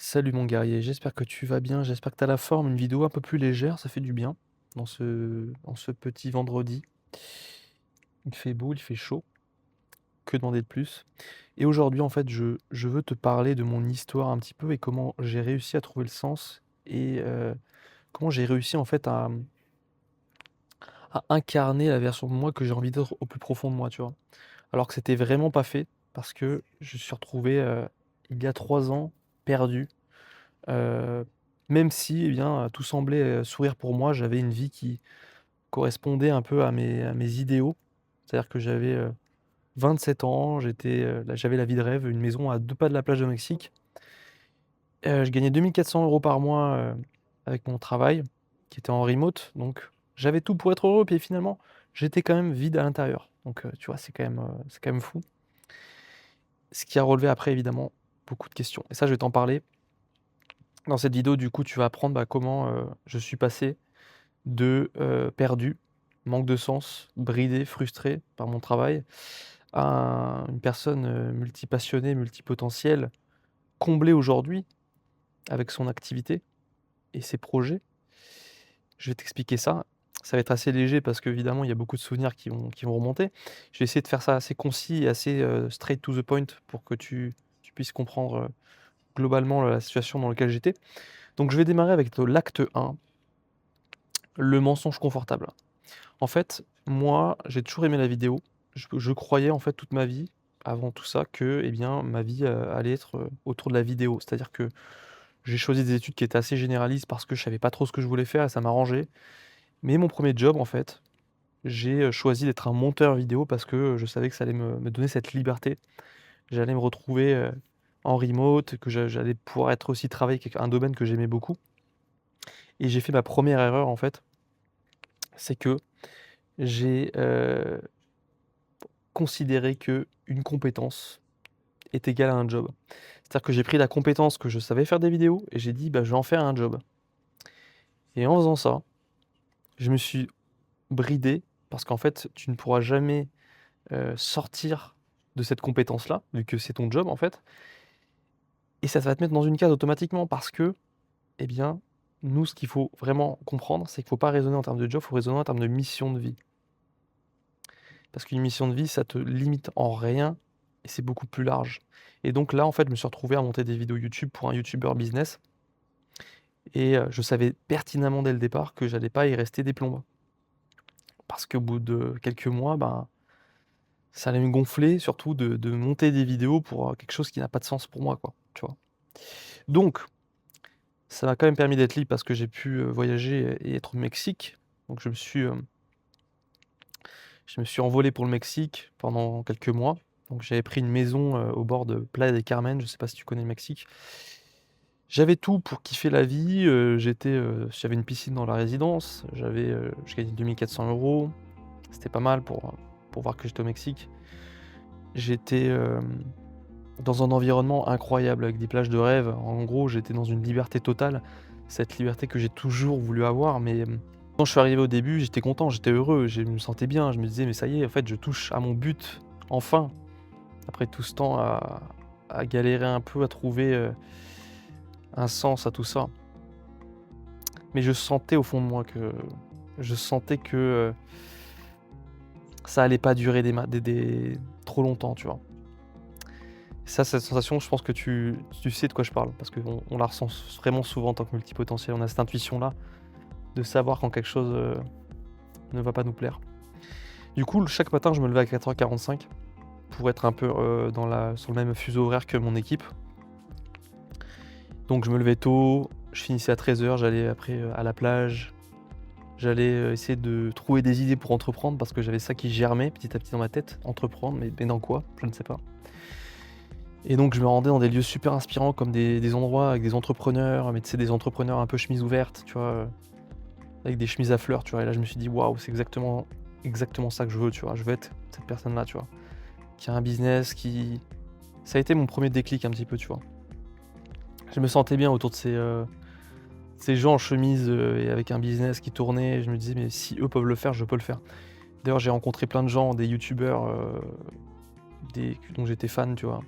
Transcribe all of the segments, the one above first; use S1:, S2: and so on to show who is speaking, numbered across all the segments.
S1: Salut mon guerrier, j'espère que tu vas bien, j'espère que tu as la forme. Une vidéo un peu plus légère, ça fait du bien dans ce petit vendredi. Il fait beau, il fait chaud, que demander de plus? Et aujourd'hui, en fait, je veux te parler de mon histoire un petit peu et comment j'ai réussi à trouver le sens et comment j'ai réussi en fait à incarner la version de moi que j'ai envie d'être au plus profond de moi, tu vois? Alors que c'était vraiment pas fait parce que je me suis retrouvé, il y a 3 ans, perdu. Heu, Même si, eh bien, tout semblait, sourire pour moi, j'avais une vie qui correspondait un peu à mes idéaux. C'est-à-dire que j'avais, 27 ans, là j'avais la vie de rêve, une maison à 2 pas de la plage au Mexique. Je gagnais 2 400 € par mois, avec mon travail qui était en remote, donc j'avais tout pour être heureux, puis finalement, j'étais quand même vide à l'intérieur. Donc, tu vois, c'est quand même fou. Ce qui a relevé après évidemment beaucoup de questions et ça, je vais t'en parler. Dans cette vidéo, du coup, tu vas apprendre, bah, comment, je suis passé de, perdu, manque de sens, bridé, frustré par mon travail, à une personne, multipassionnée, multipotentielle, comblée aujourd'hui avec son activité et ses projets. Je vais t'expliquer ça. Ça va être assez léger parce qu'évidemment, il y a beaucoup de souvenirs qui vont remonter. Je vais essayer de faire ça assez concis et assez, straight to the point pour que tu puisses comprendre, globalement la situation dans laquelle j'étais. Donc je vais démarrer avec l'acte 1, le mensonge confortable. En fait, moi, j'ai toujours aimé la vidéo. Je croyais, en fait, toute ma vie, avant tout ça, que, eh bien, ma vie, allait être, autour de la vidéo. C'est-à-dire que j'ai choisi des études qui étaient assez généralistes parce que je savais pas trop ce que je voulais faire et ça m'arrangeait. Mais mon premier job, en fait, j'ai, choisi d'être un monteur vidéo parce que, je savais que ça allait me donner cette liberté. J'allais me retrouver, en remote, que j'allais pouvoir être aussi travailler avec un domaine que j'aimais beaucoup et j'ai fait ma première erreur, en fait, c'est que j'ai, considéré qu'une compétence est égal à un job. C'est-à-dire que j'ai pris la compétence que je savais faire des vidéos et j'ai dit: «Bah, je vais en faire un job» et en faisant ça, je me suis bridé parce qu'en fait, tu ne pourras jamais, sortir de cette compétence-là, vu que c'est ton job, en fait et ça va te mettre dans une case automatiquement parce que, eh bien, nous, ce qu'il faut vraiment comprendre, c'est qu'il faut pas raisonner en termes de job, il faut raisonner en termes de mission de vie. Parce qu'une mission de vie, ça te limite en rien et c'est beaucoup plus large et donc là, en fait, je me suis retrouvé à monter des vidéos YouTube pour un youtubeur business et je savais pertinemment dès le départ que j'allais pas y rester des plombes. Parce qu'au bout de quelques mois, ben, ça allait me gonfler surtout de monter des vidéos pour, quelque chose qui n'a pas de sens pour moi, quoi, tu vois? Donc ça m'a quand même permis d'être libre parce que j'ai pu, voyager et être au Mexique. Donc je me suis envolé pour le Mexique pendant quelques mois. Donc j'avais pris une maison, au bord de Playa del Carmen, je sais pas si tu connais le Mexique. J'avais tout pour kiffer la vie, j'avais une piscine dans la résidence, je gagnais 2 400 €, c'était pas mal pour voir que j'étais au Mexique. J'étais, dans un environnement incroyable avec des plages de rêve. En gros, j'étais dans une liberté totale, cette liberté que j'ai toujours voulu avoir, mais, quand je suis arrivé au début, j'étais content, j'étais heureux, je me sentais bien. Je me disais: «Mais ça y est, en fait, je touche à mon but, enfin!» Après tout ce temps à galérer un peu, à trouver, un sens à tout ça. Mais je sentais au fond de moi que, ça allait pas durer des trop longtemps, tu vois? Ça, cette sensation, je pense que tu sais de quoi je parle parce qu'on la ressent vraiment souvent en tant que multipotentiel. On a cette intuition-là de savoir quand quelque chose, ne va pas nous plaire. Du coup, chaque matin, je me levais à 4h45 pour être un peu, sur le même fuseau horaire que mon équipe. Donc je me levais tôt, je finissais à 13h, j'allais après, à la plage. J'allais, essayer de trouver des idées pour entreprendre parce que j'avais ça qui germait petit à petit dans ma tête. Entreprendre, mais dans quoi? Je ne sais pas et donc je me rendais dans des lieux super inspirants comme des endroits avec des entrepreneurs, mais tu sais des entrepreneurs un peu chemise ouverte, tu vois? Avec des chemises à fleurs, tu vois? Et là je me suis dit: «Waouh, c'est exactement ça que je veux», tu vois? Je veux être cette personne-là, tu vois? Qui a un business, qui ça a été mon premier déclic un petit peu, tu vois? Je me sentais bien autour de ces gens en chemise, et avec un business qui tournait. Je me disais: «Mais si eux peuvent le faire, je peux le faire». D'ailleurs, j'ai rencontré plein de gens, des youtubeurs, dont j'étais fan, tu vois?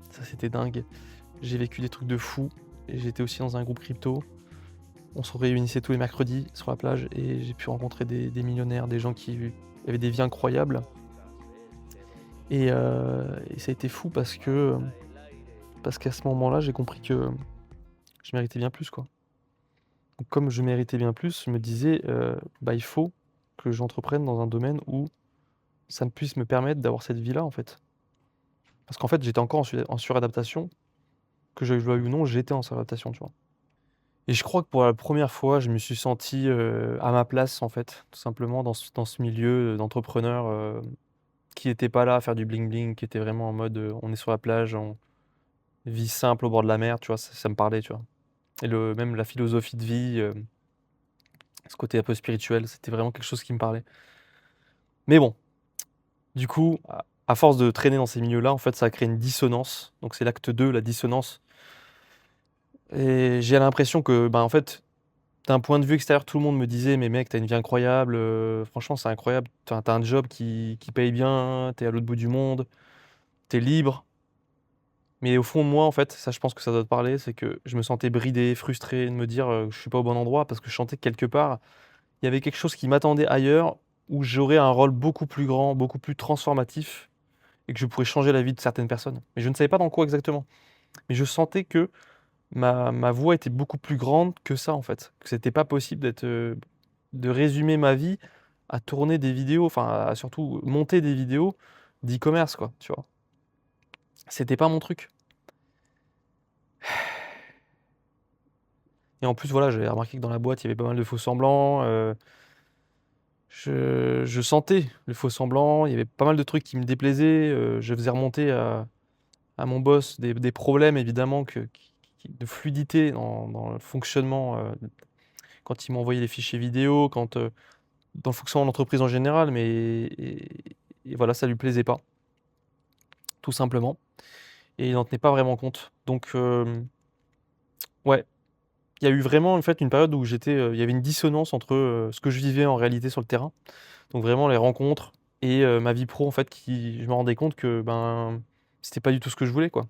S1: Ça, c'était dingue. J'ai vécu des trucs de fou j'étais aussi dans un groupe crypto. On se réunissait tous les mercredis sur la plage et j'ai pu rencontrer des millionnaires, des gens qui avaient des vies incroyables et ça a été fou parce qu'à ce moment-là, j'ai compris que je méritais bien plus, quoi. Donc comme je méritais bien plus, je me disais, bah, il faut que j'entreprenne dans un domaine où ça me puisse me permettre d'avoir cette vie-là, en fait. Parce qu'en fait, j'étais encore en suradaptation, que je le veuille ou non, j'étais en suradaptation, tu vois? Et je crois que pour la première fois, je me suis senti, à ma place, en fait, tout simplement dans ce milieu, d'entrepreneurs, qui était pas là à faire du bling bling, qui était vraiment en mode, on est sur la plage, on vie simple au bord de la mer, tu vois? Ça me parlait, tu vois? Et même la philosophie de vie, ce côté un peu spirituel, c'était vraiment quelque chose qui me parlait. Mais bon, du coup, à force de traîner dans ces milieux-là, en fait, ça a créé une dissonance. Donc c'est l'acte 2, la dissonance et j'ai l'impression que, ben, en fait, d'un point de vue extérieur, tout le monde me disait: «Mais mec, tu as une vie incroyable, franchement, c'est incroyable. Tu as un job qui paye bien, tu es à l'autre bout du monde, tu es libre». Mais au fond de moi, en fait, ça, je pense que ça doit te parler, c'est que je me sentais bridé, frustré de me dire, que je suis pas au bon endroit parce que je sentais que quelque part, il y avait quelque chose qui m'attendait ailleurs, où j'aurais un rôle beaucoup plus grand, beaucoup plus transformatif et que je pourrais changer la vie de certaines personnes. Mais je ne savais pas dans quoi exactement. Mais je sentais que ma voix était beaucoup plus grande que ça, en fait. Que c'était pas possible de résumer ma vie à tourner des vidéos, enfin, à surtout monter des vidéos d'e-commerce, quoi, tu vois? C'était pas mon truc. Et en plus, voilà, j'avais remarqué que dans la boîte, il y avait pas mal de faux-semblants, je sentais le faux-semblant, il y avait pas mal de trucs qui me déplaisaient, je faisais remonter à mon boss des problèmes évidemment qui de fluidité dans le fonctionnement, quand il m'envoyait les fichiers vidéo, dans le fonctionnement de l'entreprise en général, et voilà, ça lui plaisait pas, tout simplement et il en tenait pas vraiment compte. Donc ouais, il y a eu vraiment en fait une période où il y avait une dissonance entre, ce que je vivais en réalité sur le terrain, donc vraiment les rencontres et ma vie pro en fait je me rendais compte que, ben, c'était pas du tout ce que je voulais, quoi.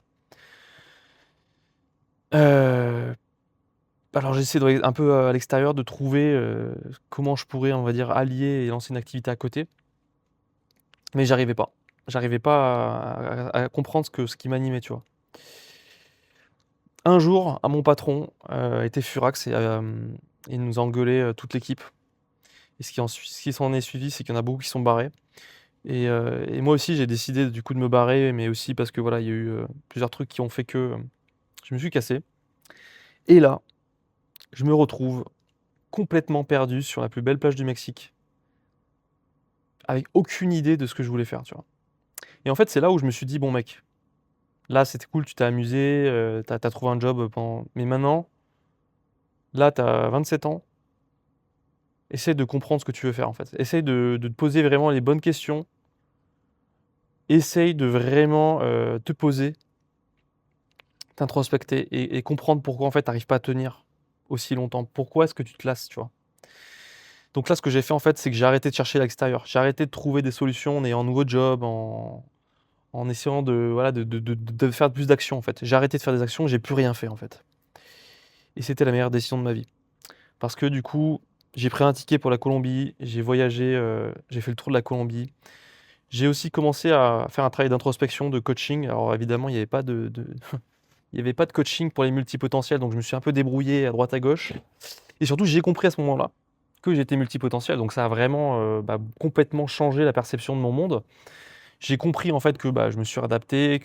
S1: Heu, alors j'essaie de un peu, à l'extérieur de trouver, comment je pourrais, on va dire, allier et lancer une activité à côté, mais j'arrivais pas. J'arrivais pas à comprendre ce qui m'animait, tu vois? Un jour, mon patron, était furax et il nous a engueulé, toute l'équipe et ce qui s'en est suivi, c'est qu'il y en a beaucoup qui sont barrés et moi aussi j'ai décidé du coup de me barrer, mais aussi parce que voilà, il y a eu, plusieurs trucs qui ont fait que, je me suis cassé et là, je me retrouve complètement perdu sur la plus belle plage du Mexique, avec aucune idée de ce que je voulais faire, tu vois? Et en fait, c'est là où je me suis dit: «Bon mec, là c'était cool, tu t'es amusé, tu as trouvé un job, pendant mais maintenant, là tu as 27 ans, essaie de comprendre ce que tu veux faire en fait. Essaye de te poser vraiment les bonnes questions. Essaye de vraiment, te poser, t'introspecter et comprendre pourquoi en fait tu arrives pas à tenir aussi longtemps. Pourquoi est-ce que tu te lasses, tu vois?» Donc là, ce que j'ai fait en fait, c'est que j'ai arrêté de chercher à l'extérieur. J'ai arrêté de trouver des solutions en ayant un nouveau job, en essayant de voilà, de faire plus d'actions en fait. J'ai arrêté de faire des actions, j'ai plus rien fait en fait et c'était la meilleure décision de ma vie. Parce que du coup, j'ai pris un ticket pour la Colombie, j'ai voyagé, j'ai fait le tour de la Colombie. J'ai aussi commencé à faire un travail d'introspection, de coaching. Alors évidemment, il y avait pas il y avait pas de coaching pour les multipotentiels, donc je me suis un peu débrouillé à droite à gauche et surtout j'ai compris à ce moment-là que j'étais multipotentiel, donc ça a vraiment, bah, complètement changé la perception de mon monde. J'ai compris en fait que, bah, je me suis adapté,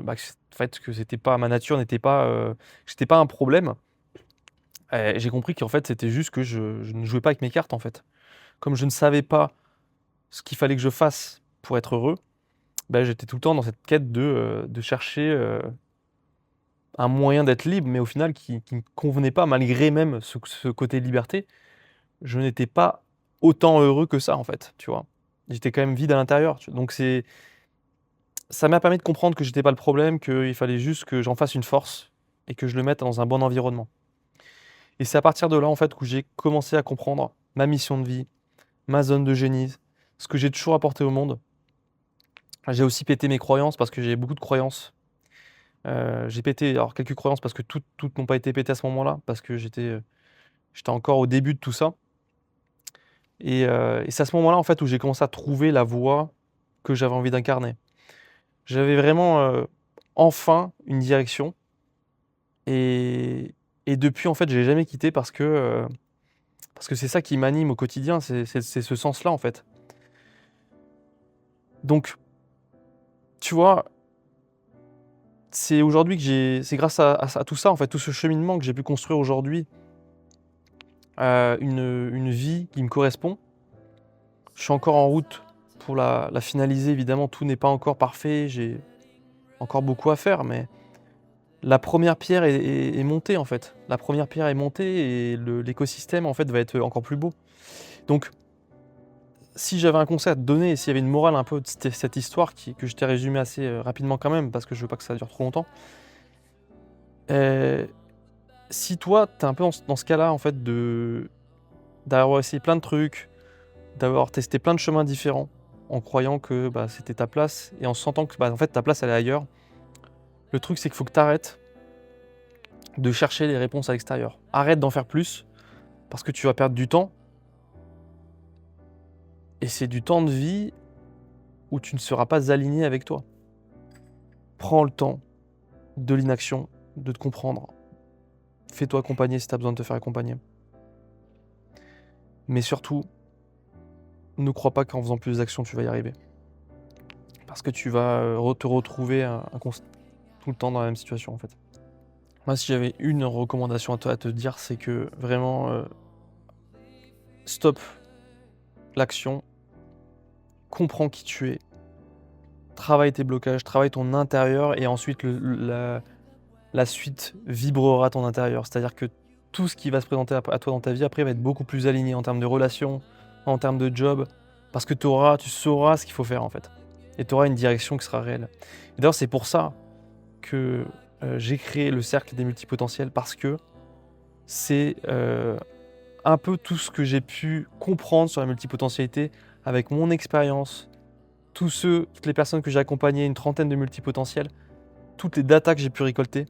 S1: bah, que c'était pas ma nature n'était pas, que c'était pas un problème et j'ai compris qu'en fait, c'était juste que je ne jouais pas avec mes cartes, en fait. Comme je ne savais pas ce qu'il fallait que je fasse pour être heureux, bah, j'étais tout le temps dans cette quête de chercher, un moyen d'être libre, mais au final qui me convenait pas malgré même ce côté liberté. Je n'étais pas autant heureux que ça, en fait, tu vois? J'étais quand même vide à l'intérieur, donc ça m'a permis de comprendre que j'étais pas le problème, qu'il fallait juste que j'en fasse une force et que je le mette dans un bon environnement et c'est à partir de là, en fait, que j'ai commencé à comprendre ma mission de vie, ma zone de génie, ce que j'ai toujours apporté au monde. J'ai aussi pété mes croyances parce que j'avais beaucoup de croyances, J'ai pété alors quelques croyances parce que toutes n'ont pas été pétées à ce moment-là, parce que j'étais encore au début de tout ça et c'est à ce moment-là, en fait, où j'ai commencé à trouver la voie que j'avais envie d'incarner. J'avais vraiment, enfin une direction et depuis, en fait, j'ai jamais quitté parce que c'est ça qui m'anime au quotidien, c'est ce sens-là, en fait. Donc, tu vois, c'est aujourd'hui que c'est grâce à tout ça, en fait, tout ce cheminement que j'ai pu construire aujourd'hui, une vie qui me correspond. Je suis encore en route pour la finaliser, évidemment, tout n'est pas encore parfait, j'ai encore beaucoup à faire, mais la première pierre est montée, en fait. La première pierre est montée et l'écosystème, en fait, va être encore plus beau. Donc, si j'avais un conseil à te donner et s'il y avait une morale un peu de cette histoire que je t'ai résumée assez, rapidement quand même, parce que je veux pas que ça dure trop longtemps. Heu, Si toi, tu es un peu dans ce cas-là, en fait, d'avoir essayé plein de trucs, d'avoir testé plein de chemins différents, en croyant que, bah, c'était ta place et en sentant que, bah, en fait, ta place, elle est ailleurs. Le truc, c'est qu'il faut que tu arrêtes de chercher les réponses à l'extérieur. Arrête d'en faire plus parce que tu vas perdre du temps et c'est du temps de vie où tu ne seras pas aligné avec toi. Prends le temps de l'inaction, de te comprendre. Fais-toi accompagner si tu as besoin de te faire accompagner. Mais surtout, ne crois pas qu'en faisant plus d'actions, tu vas y arriver. Parce que tu vas te retrouver tout le temps dans la même situation, en fait. Moi, si j'avais une recommandation à te dire, c'est que vraiment, stop l'action, comprends qui tu es, travaille tes blocages, travaille ton intérieur et ensuite la suite vibrera à ton intérieur. C'est-à-dire que tout ce qui va se présenter à toi dans ta vie après va être beaucoup plus aligné en termes de relations, en termes de job, parce que tu sauras ce qu'il faut faire en fait. Et tu auras une direction qui sera réelle. Et d'ailleurs, c'est pour ça que j'ai créé le cercle des multipotentiels, parce que c'est un peu tout ce que j'ai pu comprendre sur la multipotentialité avec mon expérience, toutes les personnes que j'ai accompagnées, une trentaine de multipotentiels, toutes les datas que j'ai pu récolter.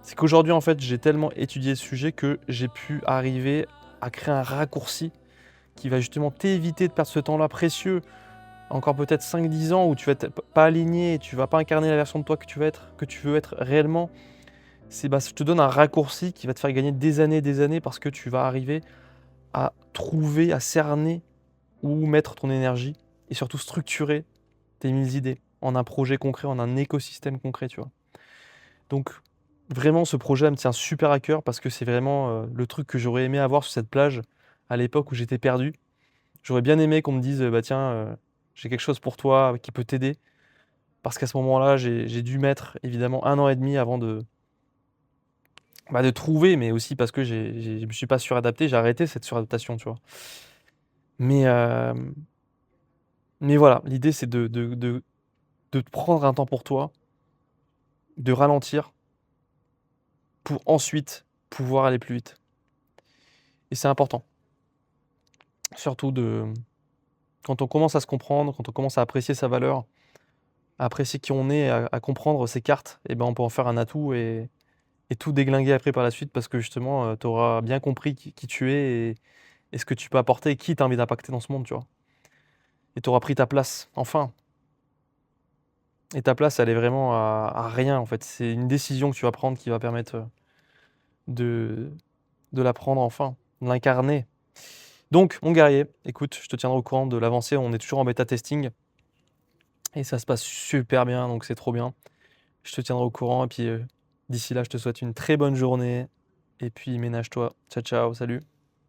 S1: C'est qu'aujourd'hui, en fait, j'ai tellement étudié ce sujet que j'ai pu arriver à créer un raccourci qui va justement t'éviter de perdre ce temps-là précieux, encore peut-être 5-10 ans où tu vas être pas aligné, tu vas pas incarner la version de toi que tu veux être réellement. Je te donne un raccourci qui va te faire gagner des années parce que tu vas arriver à trouver, à cerner où mettre ton énergie et surtout structurer tes 1000 idées en un projet concret, en un écosystème concret, tu vois? Donc vraiment ce projet me tient super à cœur parce que c'est vraiment, le truc que j'aurais aimé avoir sur cette plage à l'époque où j'étais perdu. J'aurais bien aimé qu'on me dise, «Bah tiens, j'ai quelque chose pour toi qui peut t'aider». Parce qu'à ce moment-là, j'ai dû mettre évidemment 1 an et demi avant de trouver, mais aussi parce que je me suis pas suradapté, j'ai arrêté cette suradaptation, tu vois? Mais, voilà, l'idée c'est de te prendre un temps pour toi, de ralentir pour ensuite pouvoir aller plus vite et c'est important. Surtout quand on commence à se comprendre, quand on commence à apprécier sa valeur, à apprécier qui on est, à comprendre ses cartes et ben, on peut en faire un atout et tout déglinguer après par la suite parce que justement, tu auras bien compris qui tu es et ce que tu peux apporter et qui tu as envie d'impacter dans ce monde, tu vois? Et tu auras pris ta place, enfin. Et ta place, elle est vraiment à rien, en fait. C'est une décision que tu vas prendre qui va permettre, de la prendre enfin, de l'incarner. Donc mon guerrier, écoute, je te tiendrai au courant de l'avancée. On est toujours en bêta testing et ça se passe super bien, donc c'est trop bien. Je te tiendrai au courant et puis, d'ici là, je te souhaite une très bonne journée et puis ménage-toi. Ciao, ciao, salut.